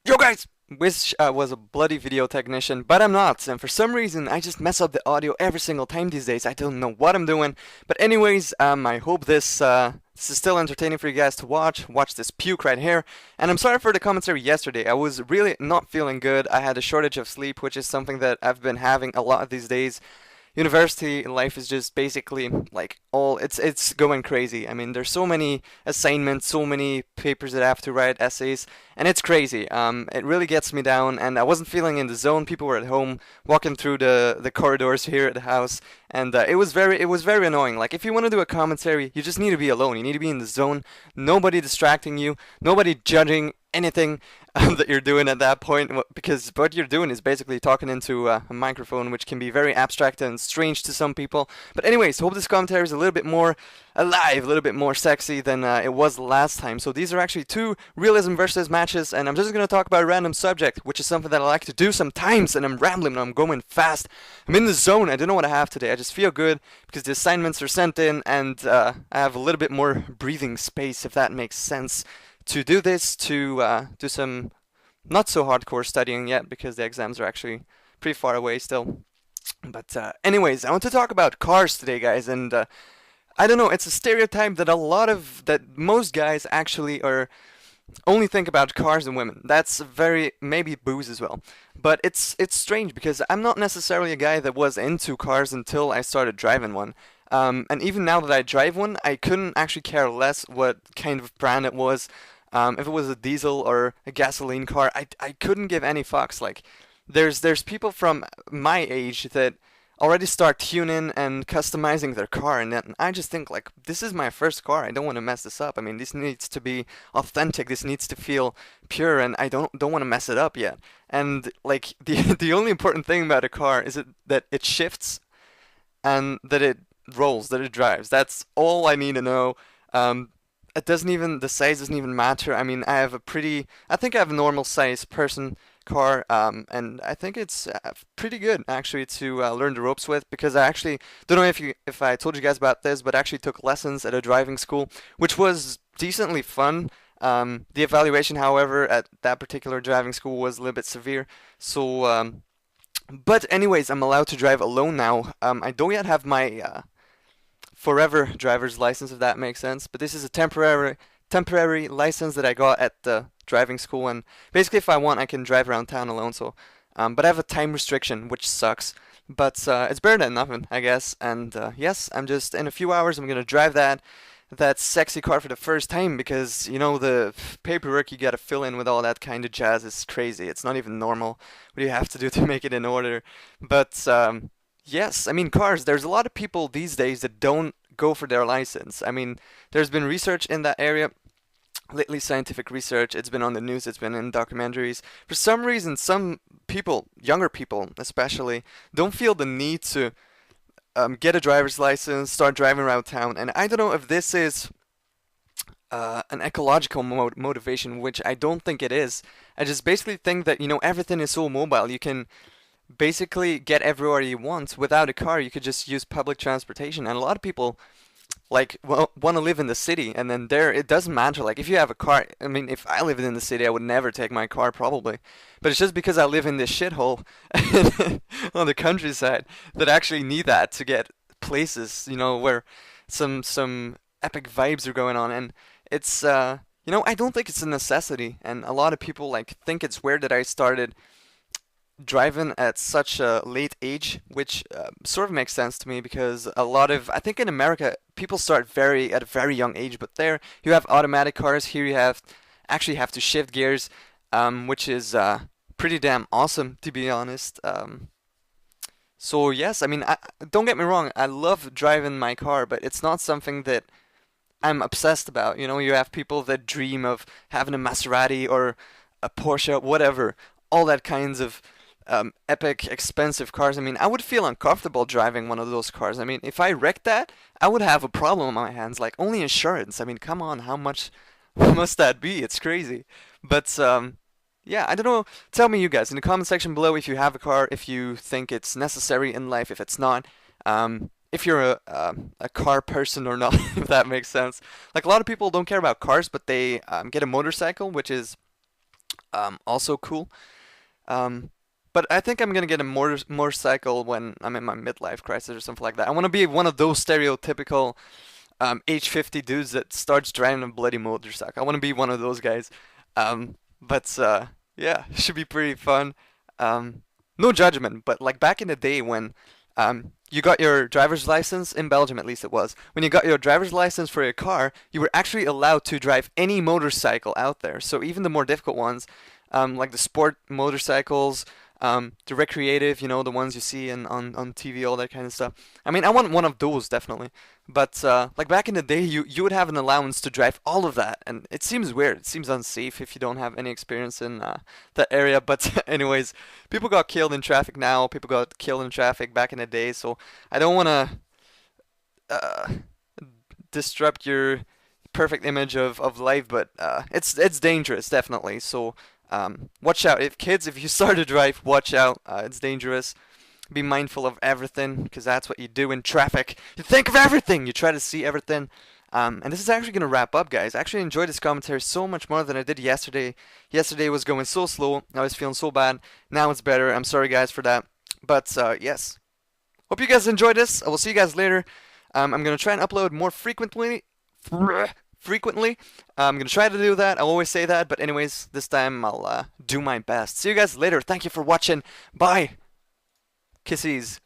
Yo guys! Wish I was a bloody video technician, but I'm not, and for some reason I just mess up the audio every single time these days. I don't know what I'm doing. But anyways, I hope this is still entertaining for you guys to watch. Watch this puke right here. And I'm sorry for the commentary yesterday. I was really not feeling good. I had a shortage of sleep, which is something that I've been having a lot these days. University life is just basically like all it's going crazy. I mean, there's so many assignments, so many papers that I have to write, essays, and it's crazy. It really gets me down, and I wasn't feeling in the zone. People were at home, walking through the corridors here at the house, and it was very annoying. Like if you want to do a commentary, you just need to be alone. You need to be in the zone. Nobody distracting you, nobody judging anything that you're doing at that point, because what you're doing is basically talking into a microphone, which can be very abstract and strange to some people. But anyways, hope this commentary is a little bit more alive, a little bit more sexy than it was last time. So these are actually two realism versus matches, and I'm just going to talk about a random subject, which is something that I like to do sometimes, and I'm rambling and I'm going fast. I'm in the zone. I don't know what I have today. I just feel good because the assignments are sent in, and I have a little bit more breathing space, if that makes sense, to do this, to do some not so hardcore studying yet because the exams are actually pretty far away still. But anyways, I want to talk about cars today, guys, and I don't know, it's a stereotype that that most guys actually are only think about cars and women. That's very maybe booze as well. But it's strange because I'm not necessarily a guy that was into cars until I started driving one. And even now that I drive one, I couldn't actually care less what kind of brand it was. If it was a diesel or a gasoline car, I couldn't give any fucks. Like, there's people from my age that already start tuning and customizing their car, and then I just think like, this is my first car. I don't want to mess this up. I mean, this needs to be authentic. This needs to feel pure, and I don't want to mess it up yet. And like the only important thing about a car is that it shifts and that it rolls, that it drives. That's all I need to know. It doesn't even the size doesn't even matter. I mean, I think I have a normal size person car, and I think it's pretty good actually to learn the ropes with, because I actually don't know if I told you guys about this, but I actually took lessons at a driving school, which was decently fun. The evaluation, however, at that particular driving school was a little bit severe, so but anyways, I'm allowed to drive alone now. I don't yet have my forever driver's license, if that makes sense. But this is a temporary license that I got at the driving school, and basically, if I want, I can drive around town alone. So, but I have a time restriction, which sucks. But it's better than nothing, I guess. And yes, I'm just in a few hours. I'm gonna drive that sexy car for the first time, because you know the paperwork you gotta fill in with all that kind of jazz is crazy. It's not even normal what you have to do to make it in order. But yes, I mean cars. There's a lot of people these days that don't go for their license. I mean, there's been research in that area lately, scientific research. It's been on the news. It's been in documentaries. For some reason, some people, younger people especially, don't feel the need to get a driver's license, start driving around town. And I don't know if this is an ecological motivation, which I don't think it is. I just basically think that, everything is so mobile. You can basically get everywhere you want without a car. You could just use public transportation, and a lot of people like want to live in the city, and then there it doesn't matter. Like if you have a car, I mean, if I lived in the city, I would never take my car probably, but it's just because I live in this shithole on the countryside that I actually need that to get places, where some epic vibes are going on. And it's I don't think it's a necessity, and a lot of people like think it's weird that I started driving at such a late age, which sort of makes sense to me, because I think in America people start at a very young age, but there you have automatic cars. Here you actually have to shift gears, which is pretty damn awesome, to be honest. So yes, I mean, don't get me wrong, I love driving my car, but it's not something that I'm obsessed about. You have people that dream of having a Maserati or a Porsche, whatever, all that kinds of epic, expensive cars. I mean, I would feel uncomfortable driving one of those cars. I mean, if I wrecked that, I would have a problem on my hands. Like, only insurance. I mean, come on, how much must that be? It's crazy. But, yeah, I don't know. Tell me, you guys, in the comment section below, if you have a car, if you think it's necessary in life, if it's not. If you're a car person or not, if that makes sense. Like, a lot of people don't care about cars, but they get a motorcycle, which is Also cool. Um, but I think I'm gonna get a motorcycle when I'm in my midlife crisis or something like that. I want to be one of those stereotypical age 50 dudes that starts driving a bloody motorcycle. I want to be one of those guys. But yeah, should be pretty fun. Um, no judgment, but like back in the day when you got your driver's license in Belgium, at least it was. When you got your driver's license for your car, you were actually allowed to drive any motorcycle out there. So even the more difficult ones, like the sport motorcycles, the recreative, the ones you see on TV, all that kind of stuff. I mean, I want one of those definitely. But like back in the day, you would have an allowance to drive all of that, and it seems weird. It seems unsafe if you don't have any experience in that area. But anyways, people got killed in traffic now. People got killed in traffic back in the day. So I don't want to uh, disrupt your perfect image of life, but it's dangerous definitely. So watch out, if you start to drive, watch out. It's dangerous. Be mindful of everything because that's what you do in traffic. You think of everything. You try to see everything. And this is actually going to wrap up, guys. I actually enjoyed this commentary so much more than I did yesterday. Yesterday was going so slow. I was feeling so bad. Now it's better. I'm sorry, guys, for that. But yes, hope you guys enjoyed this. I will see you guys later. I'm going to try and upload more frequently. Frequently. I'm going to try to do that. I always say that. But anyways, this time I'll do my best. See you guys later. Thank you for watching. Bye. Kissies.